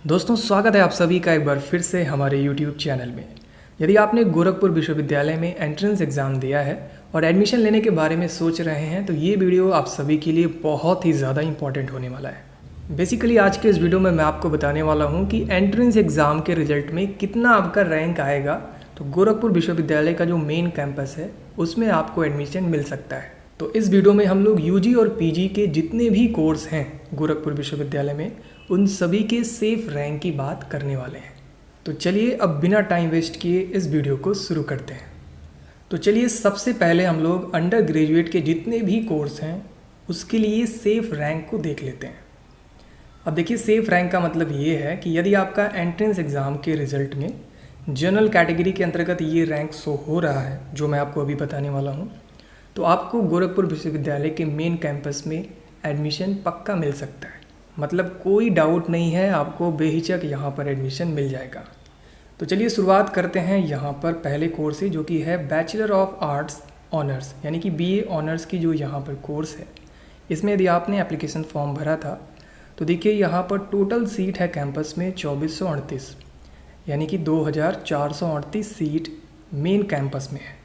दोस्तों स्वागत है आप सभी का एक बार फिर से हमारे YouTube चैनल में। यदि आपने गोरखपुर विश्वविद्यालय में एंट्रेंस एग्ज़ाम दिया है और एडमिशन लेने के बारे में सोच रहे हैं तो ये वीडियो आप सभी के लिए बहुत ही ज़्यादा इंपॉर्टेंट होने वाला है। बेसिकली आज के इस वीडियो में मैं आपको बताने वाला हूँ कि एंट्रेंस एग्ज़ाम के रिजल्ट में कितना आपका रैंक आएगा तो गोरखपुर विश्वविद्यालय का जो मेन कैंपस है उसमें आपको एडमिशन मिल सकता है। तो इस वीडियो में हम लोग यूजी और पीजी के जितने भी कोर्स हैं गोरखपुर विश्वविद्यालय में उन सभी के सेफ रैंक की बात करने वाले हैं। तो चलिए अब बिना टाइम वेस्ट किए इस वीडियो को शुरू करते हैं। तो चलिए सबसे पहले हम लोग अंडर ग्रेजुएट के जितने भी कोर्स हैं उसके लिए सेफ रैंक को देख लेते हैं। अब देखिए सेफ रैंक का मतलब ये है कि यदि आपका एंट्रेंस एग्ज़ाम के रिज़ल्ट में जनरल कैटेगरी के अंतर्गत ये रैंक शो हो रहा है जो मैं आपको अभी बताने वाला हूँ, तो आपको गोरखपुर विश्वविद्यालय के मेन कैंपस में एडमिशन पक्का मिल सकता है। मतलब कोई डाउट नहीं है, आपको बेहिचक यहाँ पर एडमिशन मिल जाएगा। तो चलिए शुरुआत करते हैं यहाँ पर पहले कोर्स से जो कि है बैचलर ऑफ आर्ट्स ऑनर्स यानी कि बीए ऑनर्स की जो यहाँ पर कोर्स है। इसमें यदि आपने एप्लीकेशन फॉर्म भरा था तो देखिए यहाँ पर टोटल सीट है कैंपस में 2438 यानी कि 2438 सीट मेन कैंपस में है।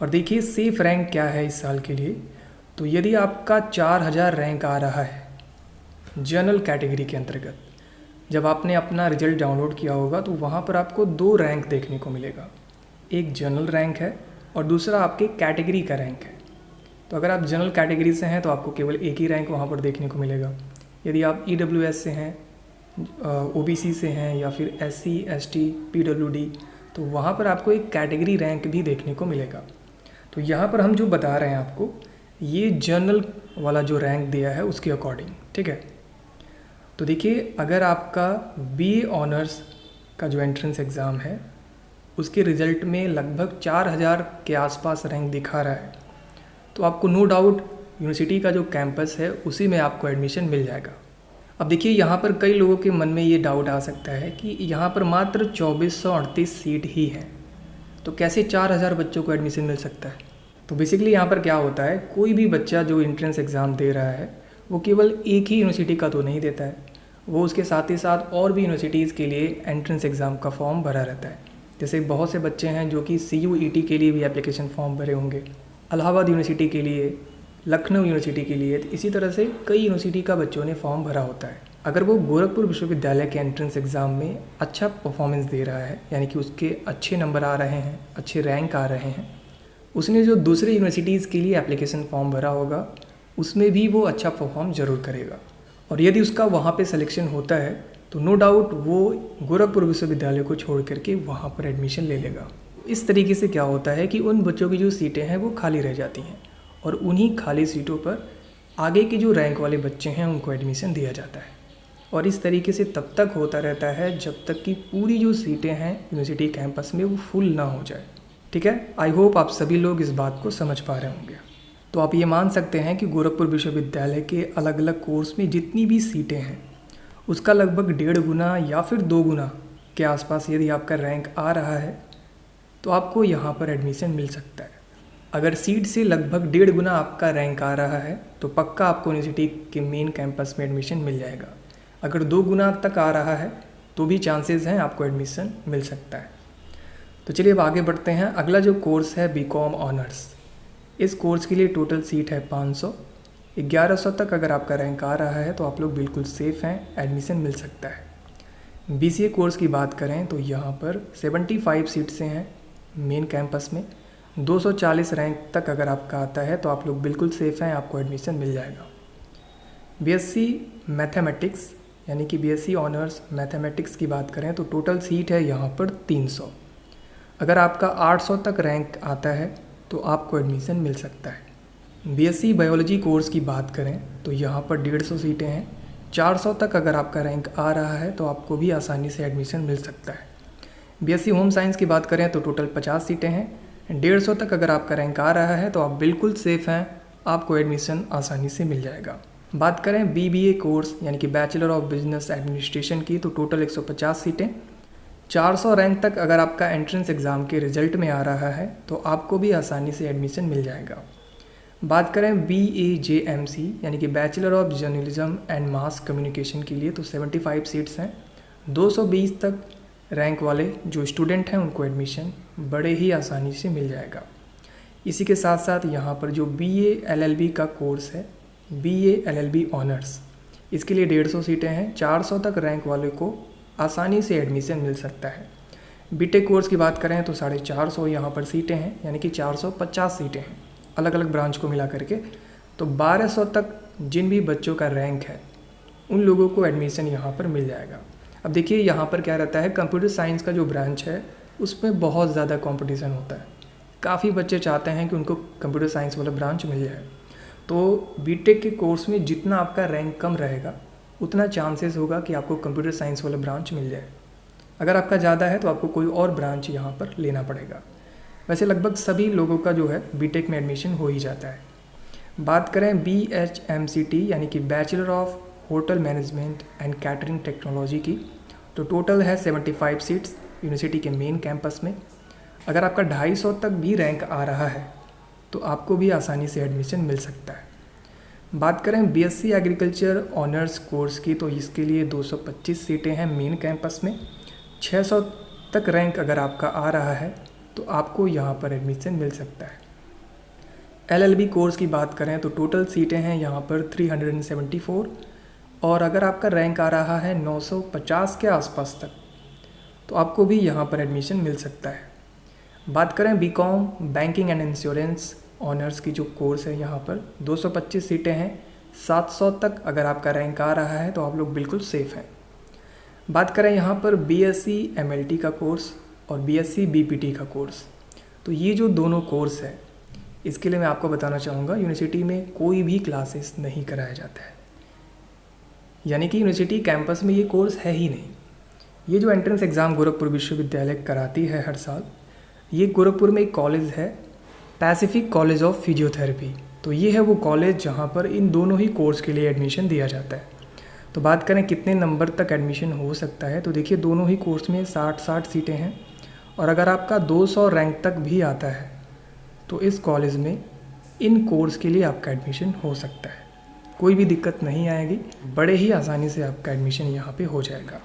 और देखिए सेफ रैंक क्या है इस साल के लिए, तो यदि आपका 4000 रैंक आ रहा है जनरल कैटेगरी के अंतर्गत, जब आपने अपना रिजल्ट डाउनलोड किया होगा तो वहाँ पर आपको 2 रैंक देखने को मिलेगा। एक जनरल रैंक है और दूसरा आपके कैटेगरी का रैंक है। तो अगर आप जनरल कैटेगरी से हैं तो आपको केवल एक ही रैंक वहाँ पर देखने को मिलेगा। यदि आप EWS से हैं, OBC से हैं या फिर SC ST PWD तो वहाँ पर आपको एक कैटेगरी रैंक भी देखने को मिलेगा। तो यहाँ पर हम जो बता रहे हैं आपको ये जनरल वाला जो रैंक दिया है उसके अकॉर्डिंग, ठीक है। तो देखिए अगर आपका BA ऑनर्स का जो एंट्रेंस एग्ज़ाम है उसके रिज़ल्ट में लगभग 4000 के आसपास रैंक दिखा रहा है तो आपको नो डाउट यूनिवर्सिटी का जो कैंपस है उसी में आपको एडमिशन मिल जाएगा। अब देखिए यहाँ पर कई लोगों के मन में ये डाउट आ सकता है कि यहाँ पर मात्र 2438 सीट ही है तो कैसे 4000 बच्चों को एडमिशन मिल सकता है। तो बेसिकली यहाँ पर क्या होता है, कोई भी बच्चा जो एंट्रेंस एग्ज़ाम दे रहा है वो केवल एक ही यूनिवर्सिटी का तो नहीं देता है, वो उसके साथ ही साथ और भी यूनिवर्सिटीज़ के लिए एंट्रेंस एग्ज़ाम का फॉर्म भरा रहता है। जैसे बहुत से बच्चे हैं जो कि CUET के लिए भी एप्लीकेशन फॉर्म भरे होंगे, इलाहाबाद यूनिवर्सिटी के लिए, लखनऊ यूनिवर्सिटी के लिए, तो इसी तरह से कई यूनिवर्सिटी का बच्चों ने फॉर्म भरा होता है। अगर वो गोरखपुर विश्वविद्यालय के एंट्रेंस एग्ज़ाम में अच्छा परफॉर्मेंस दे रहा है यानी कि उसके अच्छे नंबर आ रहे हैं, अच्छे रैंक आ रहे हैं, उसने जो दूसरे यूनिवर्सिटीज़ के लिए एप्लीकेशन फॉर्म भरा होगा उसमें भी वो अच्छा परफॉर्म ज़रूर करेगा। और यदि उसका वहाँ पे सिलेक्शन होता है तो नो डाउट वो गोरखपुर विश्वविद्यालय को छोड़ करके वहाँ पर एडमिशन ले लेगा। इस तरीके से क्या होता है कि उन बच्चों की जो सीटें हैं वो खाली रह जाती हैं और उन्हीं खाली सीटों पर आगे के जो रैंक वाले बच्चे हैं उनको एडमिशन दिया जाता है। और इस तरीके से तब तक होता रहता है जब तक कि पूरी जो सीटें हैं यूनिवर्सिटी कैंपस में वो फुल ना हो जाए, ठीक है। आई होप आप सभी लोग इस बात को समझ पा रहे होंगे। तो आप ये मान सकते हैं कि गोरखपुर विश्वविद्यालय के अलग अलग कोर्स में जितनी भी सीटें हैं उसका लगभग 1.5 गुना या फिर 2 गुना के आसपास यदि आपका रैंक आ रहा है तो आपको यहाँ पर एडमिशन मिल सकता है। अगर सीट से लगभग 1.5 गुना आपका रैंक आ रहा है तो पक्का आपको यूनिवर्सिटी के मेन कैंपस में एडमिशन मिल जाएगा। अगर 2 गुना तक आ रहा है तो भी चांसेस हैं आपको एडमिशन मिल सकता है। तो चलिए अब आगे बढ़ते हैं। अगला जो कोर्स है BCom ऑनर्स, इस कोर्स के लिए टोटल सीट है 500। 1100 तक अगर आपका रैंक आ रहा है तो आप लोग बिल्कुल सेफ़ हैं, एडमिशन मिल सकता है। BCA कोर्स की बात करें तो यहाँ पर 75 सीट से हैं मेन कैंपस में। 240 रैंक तक अगर आपका आता है तो आप लोग बिल्कुल सेफ़ हैं, आपको एडमिशन मिल जाएगा। BSc मैथमेटिक्स यानी कि BSc ऑनर्स मैथमेटिक्स की बात करें तो टोटल सीट है यहाँ पर 300। अगर आपका 800 तक रैंक आता है तो आपको एडमिशन मिल सकता है। BSc बायोलॉजी कोर्स की बात करें तो यहाँ पर 150 सीटें हैं। 400 तक अगर आपका रैंक आ रहा है तो आपको भी आसानी से एडमिशन मिल सकता है। BSc होम साइंस की बात करें तो टोटल 50 सीटें हैं। 150 तक अगर आपका रैंक आ रहा है तो आप बिल्कुल सेफ़ हैं, आपको एडमिशन आसानी से मिल जाएगा। बात करें BBA कोर्स यानी कि बैचलर ऑफ बिजनेस एडमिनिस्ट्रेशन की तो टोटल 150 सीटें। 400 रैंक तक अगर आपका एंट्रेंस एग्ज़ाम के रिज़ल्ट में आ रहा है तो आपको भी आसानी से एडमिशन मिल जाएगा। बात करें BAJMC यानी कि bachelor of journalism and mass communication के लिए तो 75 सीट्स हैं। 220 तक रैंक वाले जो स्टूडेंट हैं उनको एडमिशन बड़े ही आसानी से मिल जाएगा। इसी के साथ साथ यहाँ पर जो BA LLB का कोर्स है, BA LLB ऑनर्स, इसके लिए 150 सीटें हैं। 400 तक रैंक वाले को आसानी से एडमिशन मिल सकता है। बीटेक कोर्स की बात करें तो 450 यहाँ पर सीटें हैं, यानी कि 450 सीटें हैं अलग अलग ब्रांच को मिला करके। तो 1200 तक जिन भी बच्चों का रैंक है उन लोगों को एडमिशन यहाँ पर मिल जाएगा। अब देखिए यहाँ पर क्या रहता है, कंप्यूटर साइंस का जो ब्रांच है उसमें बहुत ज़्यादा कंपटीशन होता है। काफ़ी बच्चे चाहते हैं कि उनको कंप्यूटर साइंस वाला ब्रांच मिल जाए। तो बीटेक के कोर्स में जितना आपका रैंक कम रहेगा उतना चांसेस होगा कि आपको कंप्यूटर साइंस वाला ब्रांच मिल जाए। अगर आपका ज़्यादा है तो आपको कोई और ब्रांच यहाँ पर लेना पड़ेगा। वैसे लगभग सभी लोगों का जो है बीटेक में एडमिशन हो ही जाता है। बात करें BHMCT यानी कि bachelor of hotel management and catering technology की, तो टोटल है 75 सीट्स यूनिवर्सिटी के मेन कैंपस में। अगर आपका 250 तक भी रैंक आ रहा है तो आपको भी आसानी से एडमिशन मिल सकता है। बात करें BSc एग्रीकल्चर ऑनर्स कोर्स की, तो इसके लिए 225 सीटें हैं मेन कैंपस में। 600 तक रैंक अगर आपका आ रहा है तो आपको यहाँ पर एडमिशन मिल सकता है। LLB कोर्स की बात करें तो टोटल सीटें हैं यहाँ पर 374, और अगर आपका रैंक आ रहा है 950 के आसपास तक तो आपको भी यहाँ पर एडमिशन मिल सकता है। बात करें BCom banking and insurance honours की जो कोर्स है, यहाँ पर 225 सीटें हैं। 700 तक अगर आपका रैंक आ रहा है तो आप लोग बिल्कुल सेफ़ हैं। बात करें यहाँ पर BSc MLT का कोर्स और BSc BPT का कोर्स, तो ये जो दोनों कोर्स है इसके लिए मैं आपको बताना चाहूँगा यूनिवर्सिटी में कोई भी क्लासेस नहीं कराया जाता है, यानी कि यूनिवर्सिटी कैंपस में ये कोर्स है ही नहीं। ये जो एंट्रेंस एग्ज़ाम गोरखपुर विश्वविद्यालय कराती है हर साल, ये गोरखपुर में एक कॉलेज है, पैसिफिक कॉलेज ऑफ फिजियोथेरेपी। तो ये है वो कॉलेज जहाँ पर इन दोनों ही कोर्स के लिए एडमिशन दिया जाता है। तो बात करें कितने नंबर तक एडमिशन हो सकता है, तो देखिए दोनों ही कोर्स में 60 सीटें हैं, और अगर आपका 200 रैंक तक भी आता है तो इस कॉलेज में इन कोर्स के लिए आपका एडमिशन हो सकता है। कोई भी दिक्कत नहीं आएगी, बड़े ही आसानी से आपका एडमिशन यहाँ पे हो जाएगा।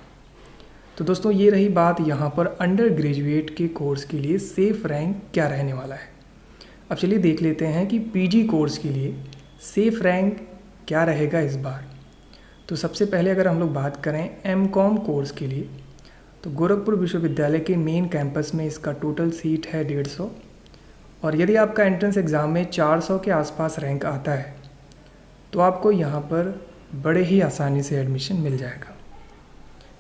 तो दोस्तों ये रही बात यहाँ पर अंडर ग्रेजुएट के कोर्स के लिए सेफ़ रैंक क्या रहने वाला है। अब चलिए देख लेते हैं कि PG कोर्स के लिए सेफ़ रैंक क्या रहेगा इस बार। तो सबसे पहले अगर हम लोग बात करें MCom कोर्स के लिए, तो गोरखपुर विश्वविद्यालय के मेन कैंपस में इसका टोटल सीट है 150, और यदि आपका एंट्रेंस एग्ज़ाम में 400 के आसपास रैंक आता है तो आपको यहाँ पर बड़े ही आसानी से एडमिशन मिल जाएगा।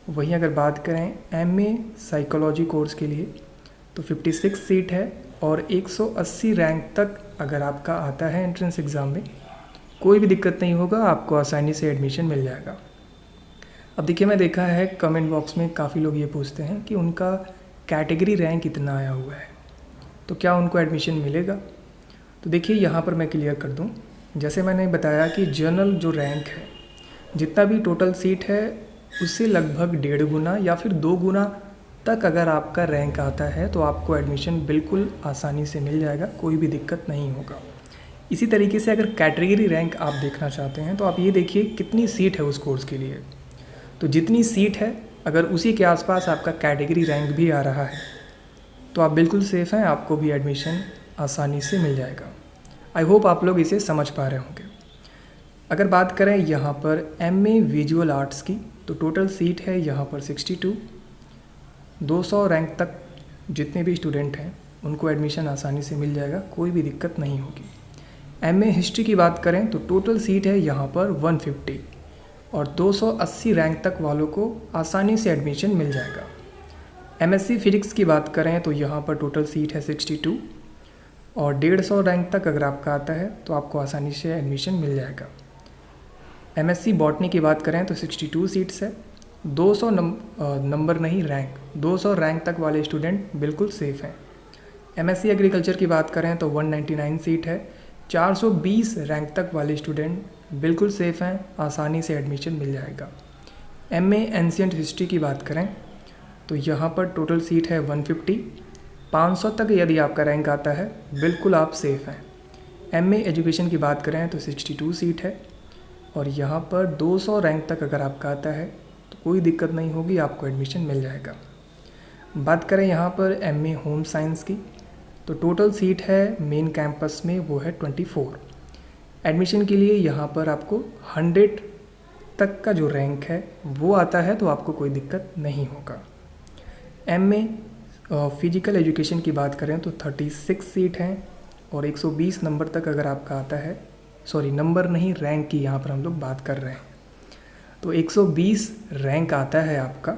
वहीं अगर बात करें MA साइकोलॉजी कोर्स के लिए, तो 56 सीट है, और 180 रैंक तक अगर आपका आता है एंट्रेंस एग्ज़ाम में, कोई भी दिक्कत नहीं होगा, आपको आसानी से एडमिशन मिल जाएगा। अब देखिए मैं देखा है कमेंट बॉक्स में काफ़ी लोग ये पूछते हैं कि उनका कैटेगरी रैंक इतना आया हुआ है तो क्या उनको एडमिशन मिलेगा। तो देखिए यहाँ पर मैं क्लियर कर दूँ, जैसे मैंने बताया कि जनरल जो रैंक है, जितना भी टोटल सीट है उससे लगभग 1.5 गुना या फिर 2 गुना तक अगर आपका रैंक आता है तो आपको एडमिशन बिल्कुल आसानी से मिल जाएगा, कोई भी दिक्कत नहीं होगा। इसी तरीके से अगर कैटेगरी रैंक आप देखना चाहते हैं तो आप ये देखिए कितनी सीट है उस कोर्स के लिए। तो जितनी सीट है अगर उसी के आसपास आपका कैटेगरी रैंक भी आ रहा है तो आप बिल्कुल सेफ़ हैं, आपको भी एडमिशन आसानी से मिल जाएगा। आई होप आप लोग इसे समझ पा रहे होंगे। अगर बात करें यहाँ पर MA विजुअल आर्ट्स की, तो टोटल सीट है यहाँ पर 62। 200 रैंक तक जितने भी स्टूडेंट हैं उनको एडमिशन आसानी से मिल जाएगा, कोई भी दिक्कत नहीं होगी। MA हिस्ट्री की बात करें तो टोटल सीट है यहाँ पर 150, और 280 रैंक तक वालों को आसानी से एडमिशन मिल जाएगा। MSc फिजिक्स की बात करें तो यहाँ पर टोटल सीट है 62, और 150 रैंक तक अगर आपका आता है तो आपको आसानी से एडमिशन मिल जाएगा। MSc बॉटनी की बात करें तो 62 सीट्स है, 200 नंबर नहीं रैंक, 200 रैंक तक वाले स्टूडेंट बिल्कुल सेफ़ हैं। MSc एग्रीकल्चर की बात करें तो 199 सीट है, 420 रैंक तक वाले स्टूडेंट बिल्कुल सेफ़ हैं, आसानी से एडमिशन मिल जाएगा। MA एंशिएंट हिस्ट्री की बात करें तो यहाँ पर टोटल सीट है 150, 500 तक यदि आपका रैंक आता है बिल्कुल आप सेफ़ हैं। MA एजुकेशन की बात करें तो 62 सीट है, और यहाँ पर 200 रैंक तक अगर आपका आता है तो कोई दिक्कत नहीं होगी, आपको एडमिशन मिल जाएगा। बात करें यहाँ पर MA होम साइंस की, तो टोटल सीट है मेन कैंपस में वो है 24। एडमिशन के लिए यहाँ पर आपको 100 तक का जो रैंक है वो आता है, तो आपको कोई दिक्कत नहीं होगा। MA फिजिकल एजुकेशन की बात करें तो 36 सीट हैं और 120 नंबर तक अगर आपका आता है, सॉरी नंबर नहीं, रैंक की यहाँ पर हम लोग बात कर रहे हैं, तो 120 रैंक आता है आपका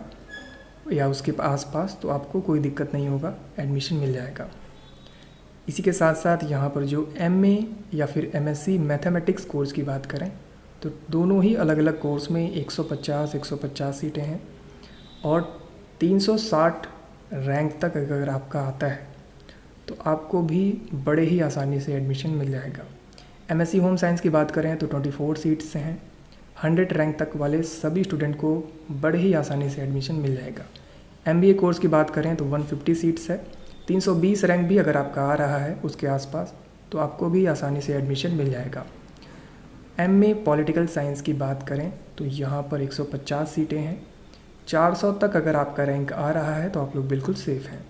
या उसके आसपास, तो आपको कोई दिक्कत नहीं होगा, एडमिशन मिल जाएगा। इसी के साथ साथ यहाँ पर जो MA या फिर MSc मैथमेटिक्स कोर्स की बात करें तो दोनों ही अलग अलग कोर्स में 150 सीटें हैं और 360 रैंक तक अगर आपका आता है तो आपको भी बड़े ही आसानी से एडमिशन मिल जाएगा। MSc होम साइंस की बात करें तो 24 सीट्स हैं, 100 रैंक तक वाले सभी स्टूडेंट को बड़े ही आसानी से एडमिशन मिल जाएगा। MBA कोर्स की बात करें तो 150 सीट्स है, 320 रैंक भी अगर आपका आ रहा है उसके आसपास, तो आपको भी आसानी से एडमिशन मिल जाएगा। MA पॉलिटिकल साइंस की बात करें तो यहाँ पर 150 सीटें हैं, 400 तक अगर आपका रैंक आ रहा है तो आप लोग बिल्कुल सेफ़ हैं।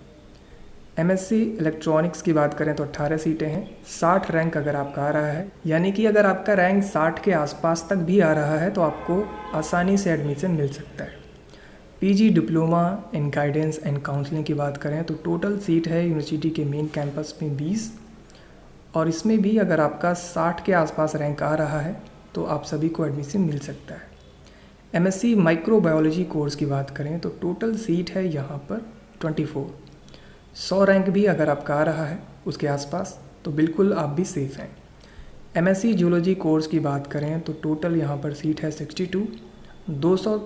MSc इलेक्ट्रॉनिक्स की बात करें तो 18 सीटें हैं, 60 रैंक अगर आपका आ रहा है, यानी कि अगर आपका रैंक 60 के आसपास तक भी आ रहा है तो आपको आसानी से एडमिशन मिल सकता है। PG diploma in guidance and counselling की बात करें तो टोटल सीट है यूनिवर्सिटी के मेन कैंपस में 20 और इसमें भी अगर आपका 60 के आसपास रैंक आ रहा है तो आप सभी को एडमिशन मिल सकता है। MSc माइक्रोबायोलॉजी कोर्स की बात करें तो टोटल सीट है यहाँ पर 24, 100 रैंक भी अगर आपका आ रहा है उसके आसपास तो बिल्कुल आप भी सेफ़ हैं। MSc जियोलॉजी कोर्स की बात करें तो टोटल यहाँ पर सीट है 62, 200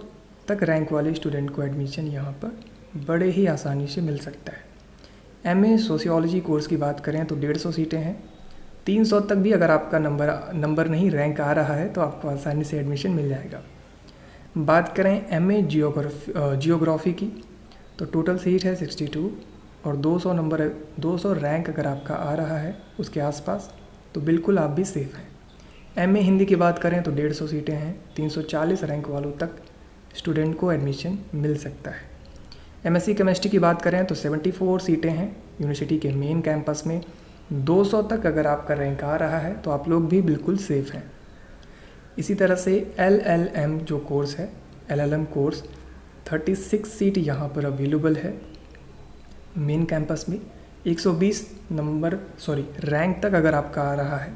तक रैंक वाले स्टूडेंट को एडमिशन यहाँ पर बड़े ही आसानी से मिल सकता है। MA सोशियोलॉजी कोर्स की बात करें तो 150 सीटें हैं, 300 तक भी अगर आपका नंबर नहीं रैंक आ रहा है तो आपको आसानी से एडमिशन मिल जाएगा। बात करें MA जियोग्राफी की तो टोटल सीट है 62 और 200 रैंक अगर आपका आ रहा है उसके आसपास तो बिल्कुल आप भी सेफ़ हैं। MA हिंदी की बात करें तो 150 सीटें हैं, 340 रैंक वालों तक स्टूडेंट को एडमिशन मिल सकता है। MSc केमिस्ट्री की बात करें तो 74 सीटें हैं यूनिवर्सिटी के मेन कैंपस में, 200 तक अगर आपका रैंक आ रहा है तो आप लोग भी बिल्कुल सेफ़ हैं। इसी तरह से LLM जो कोर्स है, LLM कोर्स 36 सीट यहाँ पर अवेलेबल है मेन कैंपस में, 120 रैंक तक अगर आपका आ रहा है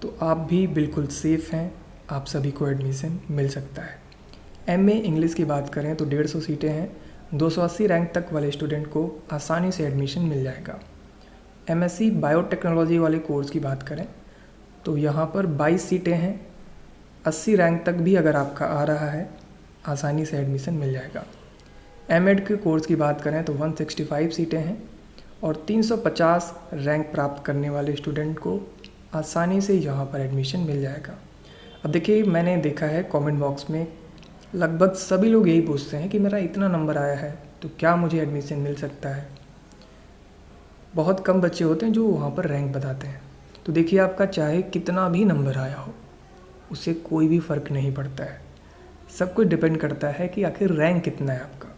तो आप भी बिल्कुल सेफ़ हैं, आप सभी को एडमिशन मिल सकता है। MA इंग्लिश की बात करें तो 150 सीटें हैं, 280 रैंक तक वाले स्टूडेंट को आसानी से एडमिशन मिल जाएगा। MSc बायोटेक्नोलॉजी वाले कोर्स की बात करें तो यहाँ पर 22 सीटें हैं, 80 रैंक तक भी अगर आपका आ रहा है आसानी से एडमिशन मिल जाएगा। MEd के कोर्स की बात करें तो 165 सीटें हैं और 350 रैंक प्राप्त करने वाले स्टूडेंट को आसानी से यहाँ पर एडमिशन मिल जाएगा। अब देखिए, मैंने देखा है कमेंट बॉक्स में लगभग सभी लोग यही पूछते हैं कि मेरा इतना नंबर आया है तो क्या मुझे एडमिशन मिल सकता है। बहुत कम बच्चे होते हैं जो वहाँ पर रैंक बताते हैं। तो देखिए, आपका चाहे कितना भी नंबर आया हो उससे कोई भी फ़र्क नहीं पड़ता है, सब कुछ डिपेंड करता है कि आखिर रैंक कितना है आपका।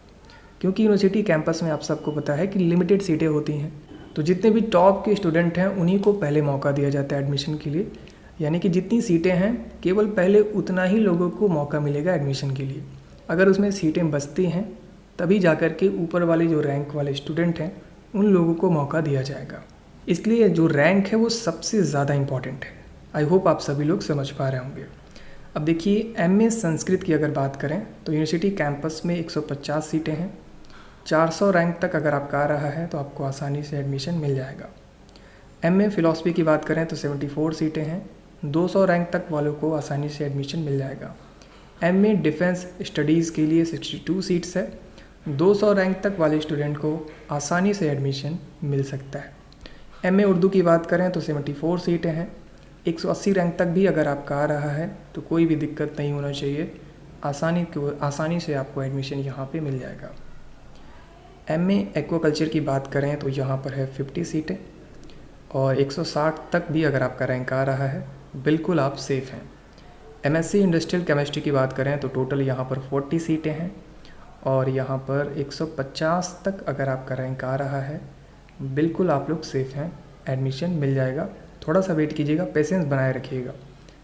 क्योंकि यूनिवर्सिटी कैंपस में आप सबको पता है कि लिमिटेड सीटें होती हैं, तो जितने भी टॉप के स्टूडेंट हैं उन्हीं को पहले मौका दिया जाता है एडमिशन के लिए, यानी कि जितनी सीटें हैं केवल पहले उतना ही लोगों को मौका मिलेगा एडमिशन के लिए। अगर उसमें सीटें बचती हैं तभी जाकर के ऊपर वाले जो रैंक वाले स्टूडेंट हैं उन लोगों को मौका दिया जाएगा। इसलिए जो रैंक है वो सबसे ज़्यादा इम्पॉर्टेंट है। आई होप आप सभी लोग समझ पा रहे होंगे। अब देखिए, MA संस्कृत की अगर बात करें तो यूनिवर्सिटी कैंपस में 150 सीटें हैं, 400 रैंक तक अगर आपका आ रहा है तो आपको आसानी से एडमिशन मिल जाएगा। MA फ़िलासफ़ी की बात करें तो 74 सीटें हैं, 200 रैंक तक वालों को आसानी से एडमिशन मिल जाएगा। MA डिफेंस स्टडीज़ के लिए 62 सीट्स है, 200 रैंक तक वाले स्टूडेंट को आसानी से एडमिशन मिल सकता है। MA उर्दू की बात करें तो 74 सीटें हैं, 180 रैंक तक भी अगर आपका आ रहा है तो कोई भी दिक्कत नहीं होना चाहिए, आसानी से आपको एडमिशन यहाँ पे मिल जाएगा। MA एक्वाकल्चर की बात करें तो यहाँ पर है 50 सीटें और 160 तक भी अगर आपका रैंक आ रहा है बिल्कुल आप सेफ़ हैं। एमएससी इंडस्ट्रियल केमिस्ट्री की बात करें तो टोटल यहाँ पर 40 सीटें हैं और यहाँ पर 150 तक अगर आपका रैंक आ रहा है, बिल्कुल आप लोग सेफ़ हैं, एडमिशन मिल जाएगा। थोड़ा सा वेट कीजिएगा, पेशेंस बनाए रखिएगा।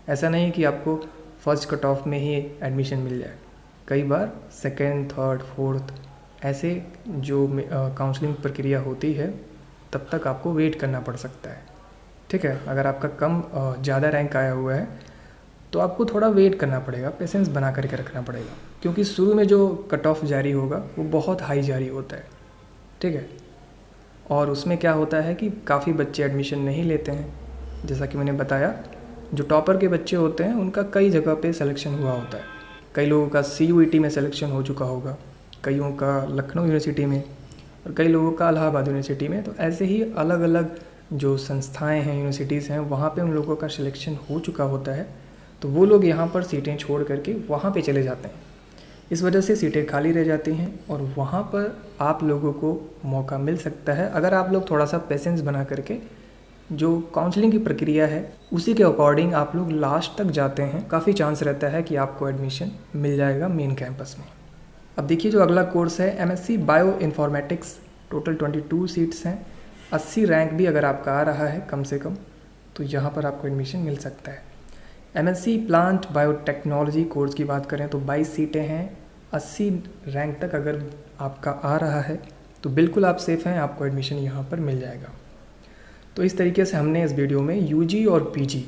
ऐसा नहीं कि आपको फर्स्ट कट ऑफ में ही एडमिशन मिल जाए, कई बार सेकेंड, थर्ड, फोर्थ ऐसे जो काउंसलिंग प्रक्रिया होती है तब तक आपको वेट करना पड़ सकता है। ठीक है, अगर आपका कम ज़्यादा रैंक आया हुआ है तो आपको थोड़ा वेट करना पड़ेगा, पेशेंस बना करके रखना पड़ेगा, क्योंकि शुरू में जो कट ऑफ जारी होगा वो बहुत हाई जारी होता है। ठीक है, और उसमें क्या होता है कि काफ़ी बच्चे एडमिशन नहीं लेते हैं। जैसा कि मैंने बताया, जो टॉपर के बच्चे होते हैं उनका कई जगह पे सिलेक्शन हुआ होता है। कई लोगों का CUET में सिलेक्शन हो चुका होगा, कईयों का लखनऊ यूनिवर्सिटी में और कई लोगों का इलाहाबाद यूनिवर्सिटी में। तो ऐसे ही अलग अलग जो संस्थाएं हैं, यूनिवर्सिटीज़ हैं, वहाँ पे उन लोगों का सिलेक्शन हो चुका होता है। तो वो लोग यहाँ पर सीटें छोड़ करके वहाँ पे चले जाते हैं। इस वजह से सीटें खाली रह जाती हैं और वहाँ पर आप लोगों को मौका मिल सकता है, अगर आप लोग थोड़ा सा पेशेंस बना करके जो काउंसलिंग की प्रक्रिया है उसी के अकॉर्डिंग आप लोग लास्ट तक जाते हैं, काफ़ी चांस रहता है कि आपको एडमिशन मिल जाएगा मेन कैंपस में। अब देखिए, जो अगला कोर्स है MSc bio informatics, total 22 seats हैं। 80 रैंक भी अगर आपका आ रहा है कम से कम, तो यहाँ पर आपको एडमिशन मिल सकता है। MSc प्लांट बायोटेक्नोलॉजी कोर्स की बात करें तो 22 सीटें हैं। 80 रैंक तक अगर आपका आ रहा है तो बिल्कुल आप सेफ़ हैं, आपको एडमिशन यहाँ पर मिल जाएगा। तो इस तरीके से हमने इस वीडियो में UG और PG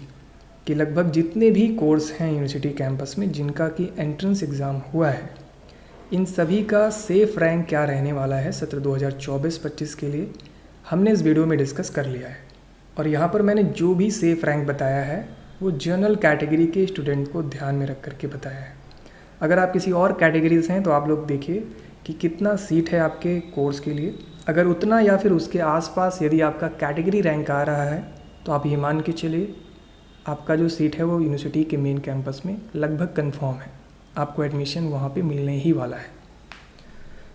के लगभग जितने भी कोर्स हैं यूनिवर्सिटी कैंपस में जिनका कि एंट्रेंस एग्ज़ाम हुआ है, इन सभी का सेफ़ रैंक क्या रहने वाला है सत्र 2024-25 के लिए हमने इस वीडियो में डिस्कस कर लिया है। और यहाँ पर मैंने जो भी सेफ़ रैंक बताया है वो जनरल कैटेगरी के स्टूडेंट को ध्यान में रख करके बताया है। अगर आप किसी और कैटेगरीज हैं तो आप लोग देखिए कि कितना सीट है आपके कोर्स के लिए। अगर उतना या फिर उसके आसपास यदि आपका कैटेगरी रैंक आ रहा है तो आप ये मान के चलिए आपका जो सीट है वो यूनिवर्सिटी के मेन कैंपस में लगभग कंफर्म है, आपको एडमिशन वहाँ पे मिलने ही वाला है।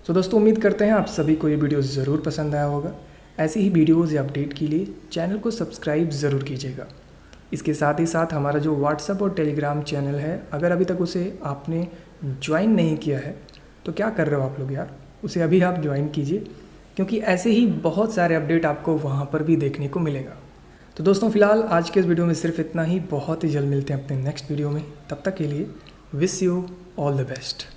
तो दोस्तों, उम्मीद करते हैं आप सभी को ये वीडियो ज़रूर पसंद आया होगा। ऐसी ही वीडियोज़ या अपडेट के लिए चैनल को सब्सक्राइब ज़रूर कीजिएगा। इसके साथ ही साथ हमारा जो WhatsApp और Telegram चैनल है, अगर अभी तक उसे आपने ज्वाइन नहीं किया है तो क्या कर रहे हो आप लोग यार, उसे अभी आप ज्वाइन कीजिए, क्योंकि ऐसे ही बहुत सारे अपडेट आपको वहाँ पर भी देखने को मिलेगा। तो दोस्तों, फ़िलहाल आज के इस वीडियो में सिर्फ इतना ही। बहुत ही जल्द मिलते हैं अपने नेक्स्ट वीडियो में। तब तक के लिए wish you all the best.